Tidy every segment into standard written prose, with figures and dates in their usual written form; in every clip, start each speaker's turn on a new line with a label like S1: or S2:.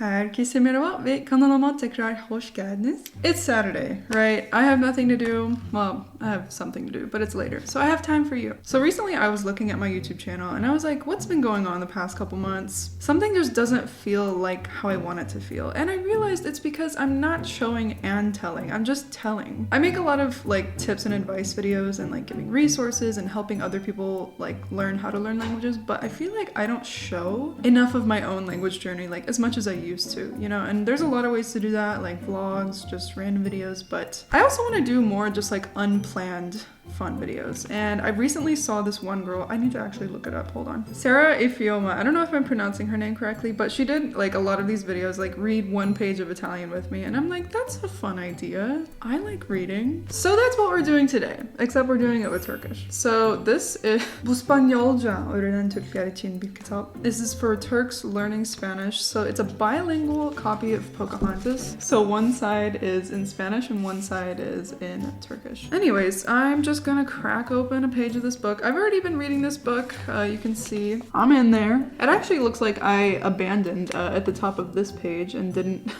S1: Herkese merhaba ve kanalıma tekrar hoş geldiniz. It's Saturday, right? I have nothing to do. Well, I have something to do, but it's later. So I have time for you. So recently I was looking at my YouTube channel and I was like, what's been going on the past couple months? Something just doesn't feel like how I want it to feel. And I realized it's because I'm not showing and telling. I'm just telling. I make a lot of like tips and advice videos and like giving resources and helping other people like learn how to learn languages, but I feel like I don't show enough of my own language journey like as much as I used to, you know, and there's a lot of ways to do that, like vlogs, just random videos, but I also want to do more just like unplanned fun videos. And I recently saw this one girl, I need to actually look it up, hold on. Sarah Ifioma, I don't know if I'm pronouncing her name correctly, but she did like a lot of these videos, like read one page of Italian with me, and I'm like, that's a fun idea. I like reading. So that's what we're doing today, except we're doing it with Turkish. So this is Bu İspanyolca öğrenen Türkler için bir kitap. This is for Turks learning Spanish. So it's a bilingual copy of Pocahontas. So one side is in Spanish and one side is in Turkish. Anyways, I'm just gonna crack open a page of this book. I've already been reading this book. You can see I'm in there. It actually looks like I abandoned at the top of this page and didn't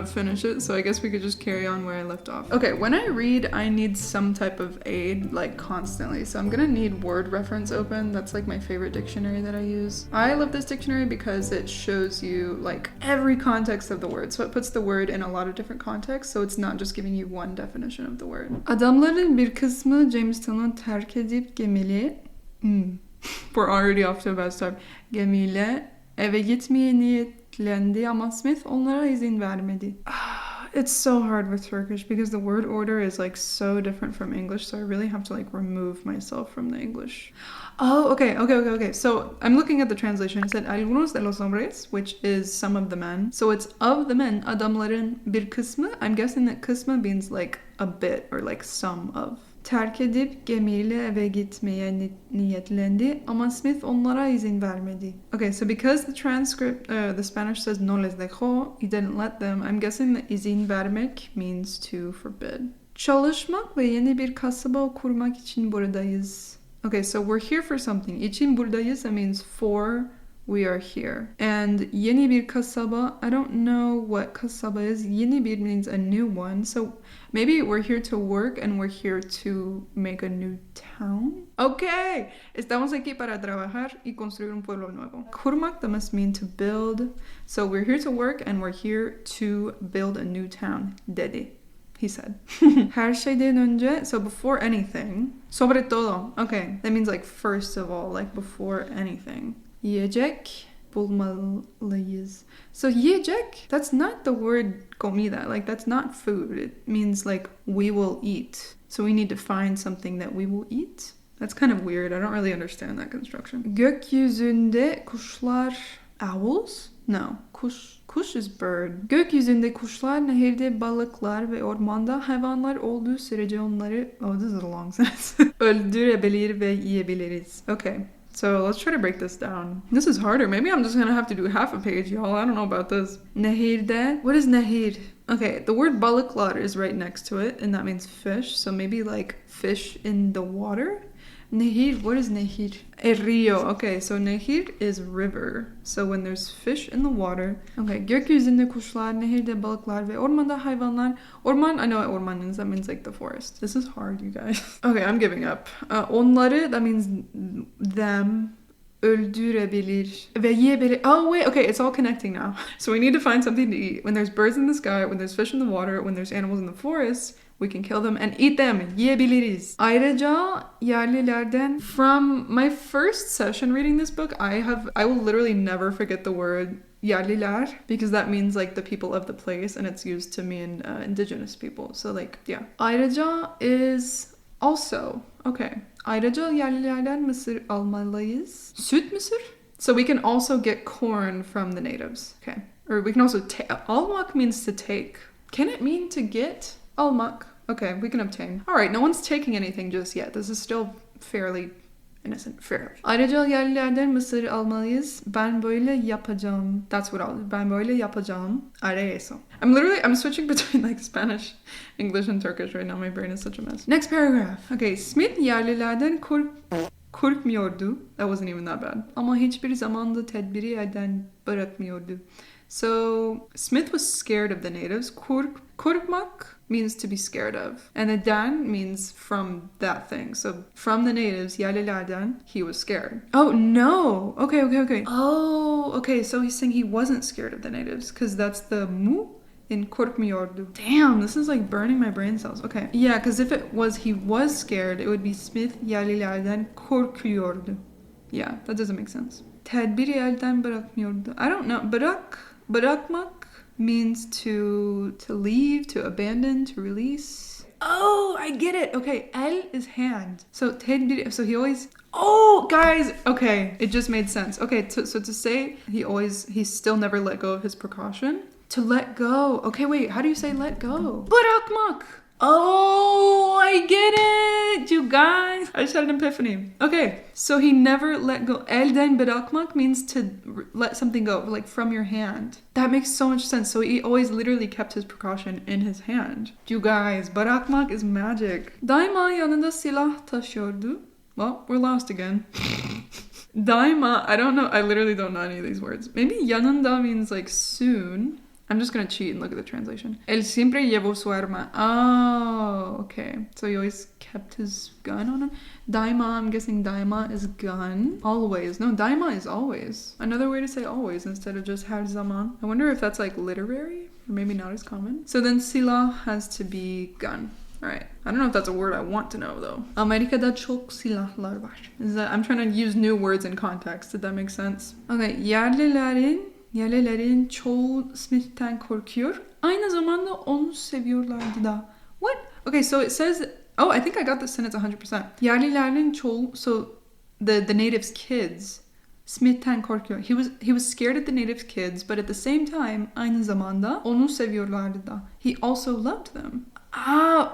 S1: finish it, so I guess we could just carry on where I left off. Okay, when I read, I need some type of aid, like constantly, so I'm gonna need word reference open. That's like my favorite dictionary that I use. I love this dictionary because it shows you like every context of the word, so it puts the word in a lot of different contexts, so it's not just giving you one definition of the word. Adamların bir kısmı Jamestown'u terk edip gemiyle we're already off to a bad start. Gemiyle eve gitmeye niyetlendi ama Smith onlara izin vermedi. It's so hard with Turkish because the word order is like so different from English, so I really have to like remove myself from the English. Oh, okay. So I'm looking at the translation. It said algunos de los hombres, which is some of the men. So it's of the men, adamların bir kısmı. I'm guessing that kısmı means like a bit or like some of. Terk edip gemiyle eve gitmeye niyetlendi ama Smith onlara izin vermedi. Okay, so because the transcript, the Spanish says no les dejó, he didn't let them, I'm guessing that izin vermek means to forbid. Çalışmak ve yeni bir kasaba kurmak için buradayız. Okay, so we're here for something. İçin buradayız, that means for we are here. And yeni bir kasaba, I don't know what kasaba is. Yeni bir means a new one. So maybe we're here to work and we're here to make a new town. Okay, estamos aquí para trabajar y construir un pueblo nuevo. Kurmak, that must mean to build. So we're here to work and we're here to build a new town. Dedi. He said. Her şeyden önce, so before anything. Sobre todo. Okay, that means like first of all, like before anything. Yiyecek bulmalıyız. So yiyecek, that's not the word comida. Like that's not food. It means like we will eat. So we need to find something that we will eat. That's kind of weird. I don't really understand that construction. Gökyüzünde kuşlar, owls? No, kuş is bird. Gökyüzünde kuşlar, nehirde balıklar ve ormanda hayvanlar olduğu sürece onları, oh this is a long sentence, öldürebilir ve yiyebiliriz. Okay. So let's try to break this down. This is harder. Maybe I'm just gonna have to do half a page, y'all. I don't know about this. Nehirde. What is nehir? Okay, the word balıklar is right next to it, and that means fish. So maybe like fish in the water? Nehir, what is nehir? Rio. Okay, so nehir is river. So when there's fish in the water. Okay, gökyüzünde kuşlar, nehirde balıklar ve ormanda hayvanlar. Orman, I know what orman means. That means like the forest. This is hard, you guys. Okay, I'm giving up. Onları, that means them. Öldürebilir ve yiyebilir. Oh wait, okay, it's all connecting now. So we need to find something to eat. When there's birds in the sky, when there's fish in the water, when there's animals in the forest, we can kill them and eat them. Yiyebiliriz. Ayrıca yerlilerden. From my first session reading this book, I will literally never forget the word yerliler because that means like the people of the place and it's used to mean indigenous people. So like, yeah. Ayrıca is also. Okay. Ayrıca yerlilerden mısır almalıyız. Süt mısır? So we can also get corn from the natives. Okay. Or we can also take. Almak means to take. Can it mean to get? Almak. Okay, we can obtain. Alright, no one's taking anything just yet. This is still fairly innocent. Fairly. Ayrıca yerlilerden mısır almalıyız. Ben böyle yapacağım. That's what I'll do. Ben böyle yapacağım. Haré eso. I'm switching between like Spanish, English, and Turkish right now. My brain is such a mess. Next paragraph. Okay, Smith yerlilerden korkmuyordu. That wasn't even that bad. Ama hiçbir zamanda tedbiri elden bırakmıyordu. So Smith was scared of the natives. Korkmak means to be scared of. And eden means from that thing. So from the natives, yerlilerden, he was scared. Oh, no. Okay. Oh, okay. So he's saying he wasn't scared of the natives because that's the mu in korkmuyordu. Damn, this is like burning my brain cells. Okay. Yeah, because if it was he was scared, it would be Smith yerlilerden korkuyordu. Yeah, that doesn't make sense. Tedbiri elden bırakmıyordu. I don't know. Bırakmak means to leave, to abandon, to release. Oh, I get it. Okay, el is hand. So tedbiri, so he always. Oh, guys. Okay, it just made sense. Okay, so to say he still never let go of his precaution. To let go. Okay, wait. How do you say let go? Bırakmak. Oh, I get it, you guys. I just had an epiphany. Okay, so he never let go. Elden bırakmak means to let something go, like from your hand. That makes so much sense. So he always literally kept his precaution in his hand. You guys, bırakmak is magic. Daima yanında silah taşıyordu. Well, we're lost again. Daima, I don't know. I literally don't know any of these words. Maybe yanında means like soon. I'm just gonna cheat and look at the translation. Él siempre llevó su arma. Oh, okay. So he always kept his gun on him. Daima, I'm guessing daima is gun. Always. No, daima is always. Another way to say always instead of just her zaman. I wonder if that's like literary or maybe not as common. So then silah has to be gun. Alright. I don't know if that's a word I want to know though. Amerika'da çok silahlar var. I'm trying to use new words in context. Did that make sense? Okay. Yerlilerin çoğu Smith'ten korkuyor. Aynı zamanda onu seviyorlardı da. What? Okay, so it says... Oh, I think I got this sentence 100%. Yerlilerin çoğu... So, the natives' kids... Smith'ten korkuyor. He was scared of the natives' kids, but at the same time, aynı zamanda onu seviyorlardı da. He also loved them.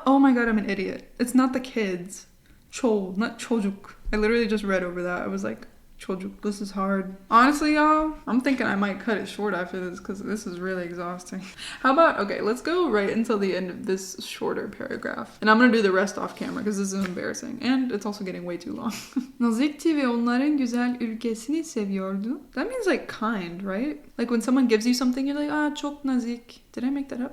S1: Oh my god, I'm an idiot. It's not the kids. Çoğu, not çocuk. I literally just read over that. I was like... Çocuk, this is hard. Honestly, y'all, I'm thinking I might cut it short after this because this is really exhausting. How about, okay, let's go right until the end of this shorter paragraph. And I'm going to do the rest off camera because this is embarrassing. And it's also getting way too long. Nazikti ve onların güzel ülkesini seviyordu. That means like kind, right? Like when someone gives you something, you're like, çok nazik. Did I make that up?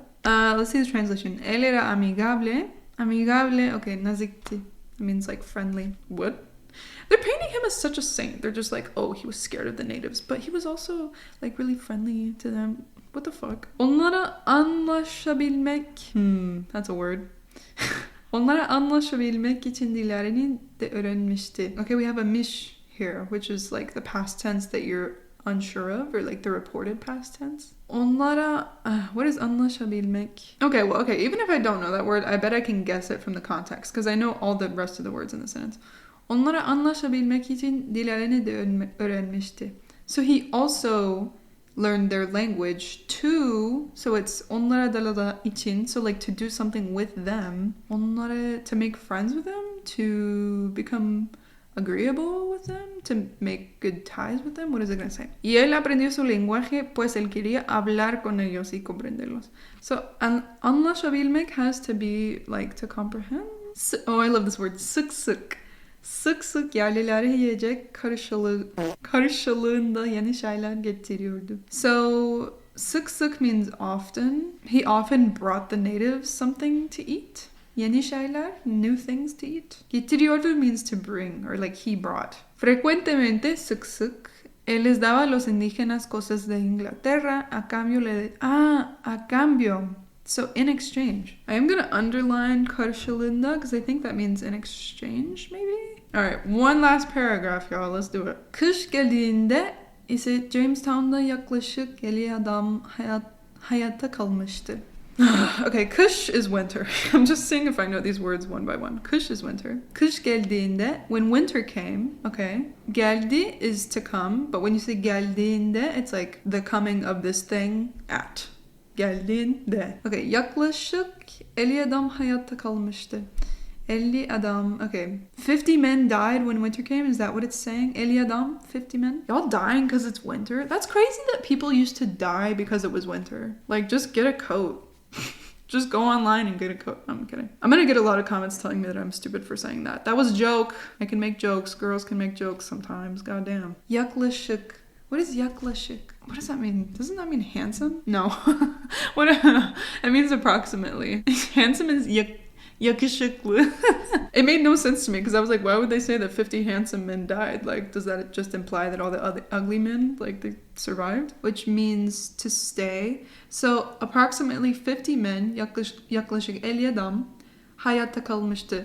S1: Let's see the translation. Él era amigable. Amigable, okay, nazikti. It means like friendly. What? They're painting him as such a saint. They're just like, oh, he was scared of the natives. But he was also like really friendly to them. What the fuck? Onlara anlaşabilmek. That's a word. Onlara anlaşabilmek için dillerini de öğrenmişti. Okay, we have a mish here, which is like the past tense that you're unsure of, or like the reported past tense. Onlara, what is anlaşabilmek? Okay, well, okay, even if I don't know that word, I bet I can guess it from the context, because I know all the rest of the words in the sentence. Onlara anlaşabilmek için dillerini de öğrenmişti. So he also learned their language too. So it's onlara dalada için. So like to do something with them. Onlara, to make friends with them. To become agreeable with them. To make good ties with them. What is it going to say? Y él aprendió su lenguaje pues él quería hablar con ellos y comprenderlos. So anlaşabilmek has to be like to comprehend. Oh, I love this word. Sık sık. Sık sık yerlilere yiyecek karşılığında yeni şeyler getiriyordu. So, sık sık means often. He often brought the natives something to eat. Yeni şeyler, new things to eat. Getiriyordu means to bring, or like he brought. Frecuentemente, sık sık, él les daba a los indígenas cosas de Inglaterra, a cambio. So, in exchange. I am going to underline karşılığında because I think that means in exchange, maybe? Alright, one last paragraph, y'all. Let's do it. Kış geldiğinde ise Jamestown'da yaklaşık 50 adam hayatta kalmıştı. Okay, kış is winter. I'm just seeing if I know these words one by one. Kış is winter. Kış geldiğinde, when winter came, okay. Geldi is to come, but when you say geldiğinde, it's like the coming of this thing at. Geldiğinde. Okay, yaklaşık 50 adam hayatta kalmıştı. 50 adam, okay. 50 men died when winter came, is that what it's saying? 50 adam, 50 men? Y'all dying because it's winter? That's crazy that people used to die because it was winter. Like, just get a coat. Just go online and get a coat. I'm kidding. I'm gonna get a lot of comments telling me that I'm stupid for saying that. That was a joke. I can make jokes. Girls can make jokes sometimes. Goddamn. Yaklaşık. What is yaklaşık? What does that mean? Doesn't that mean handsome? No. What? It means approximately. Handsome is yakışıklı. It made no sense to me because I was like, why would they say that 50 handsome men died? Like, does that just imply that all the other ugly men, like, they survived? Which means to stay. So approximately 50 men, yaklaşık 50 adam hayatta kalmıştı.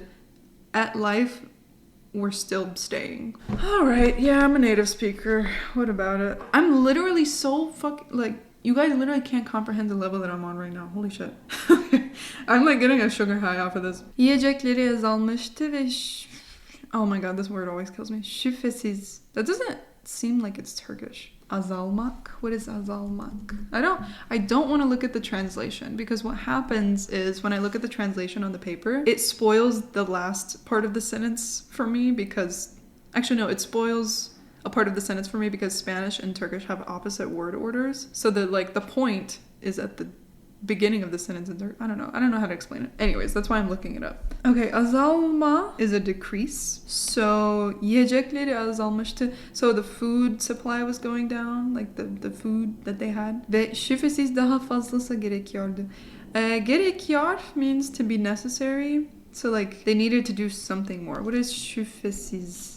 S1: At life, we're still staying. All right, yeah, I'm a native speaker. What about it? I'm literally so like, you guys literally can't comprehend the level that I'm on right now. Holy shit. I'm like getting a sugar high off of this. Yiyecekleri azalmıştı ve oh my god, this word always kills me. Şüphesiz. That doesn't seem like it's Turkish. Azalmak? What is azalmak? I don't want to look at the translation because what happens is when I look at the translation on the paper, it spoils the last part of the sentence for me because actually no, it spoils a part of the sentence for me because Spanish and Turkish have opposite word orders. So the point is at the beginning of the sentence in Turkish. I don't know how to explain it. Anyways, that's why I'm looking it up. Okay, azalma is a decrease. So yiyecekleri azalmıştı. So the food supply was going down, like the food that they had. Ve şüphesiz daha fazlası gerekiyordu. Gerekiyor means to be necessary. So like they needed to do something more. What is şüphesiz?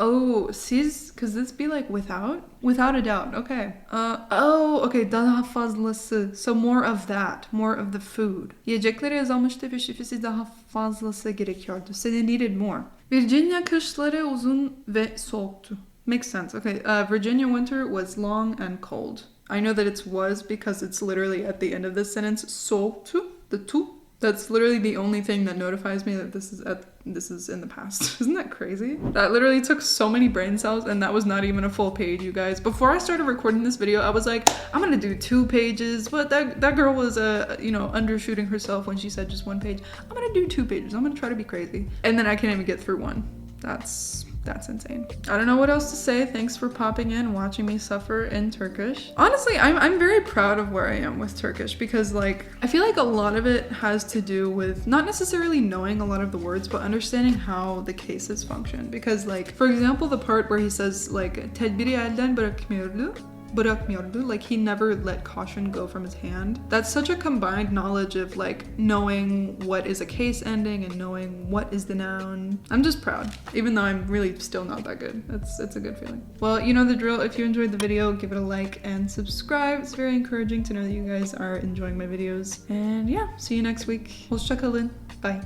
S1: Oh, siz, could this be like without? Without a doubt, okay. Okay, daha fazlası. So more of that, more of the food. Yiyecekleri azalmıştı ve şüphesiz daha fazlası gerekiyordu. So they needed more. Virginia kışları uzun ve soğuktu. Makes sense, okay. Virginia winter was long and cold. I know that it's was because it's literally at the end of this sentence, soğuktu, the tu. That's literally the only thing that notifies me that this is in the past. Isn't that crazy? That literally took so many brain cells and that was not even a full page, you guys. Before I started recording this video, I was like, I'm gonna do 2 pages, but that girl was undershooting herself when she said just 1 page. I'm gonna do 2 pages. I'm gonna try to be crazy. And then I can't even get through 1. That's insane. I don't know what else to say. Thanks for popping in, watching me suffer in Turkish. Honestly, I'm very proud of where I am with Turkish because like I feel like a lot of it has to do with not necessarily knowing a lot of the words, but understanding how the cases function. Because like, for example, the part where he says like tedbiri elden bırakmıyordu. Like he never let caution go from his hand. That's such a combined knowledge of like knowing what is a case ending and knowing what is the noun. I'm just proud, even though I'm really still not that good. It's a good feeling. Well, you know the drill. If you enjoyed the video, give it a like and subscribe. It's very encouraging to know that you guys are enjoying my videos. And yeah, see you next week. Hoşça kalın. Bye.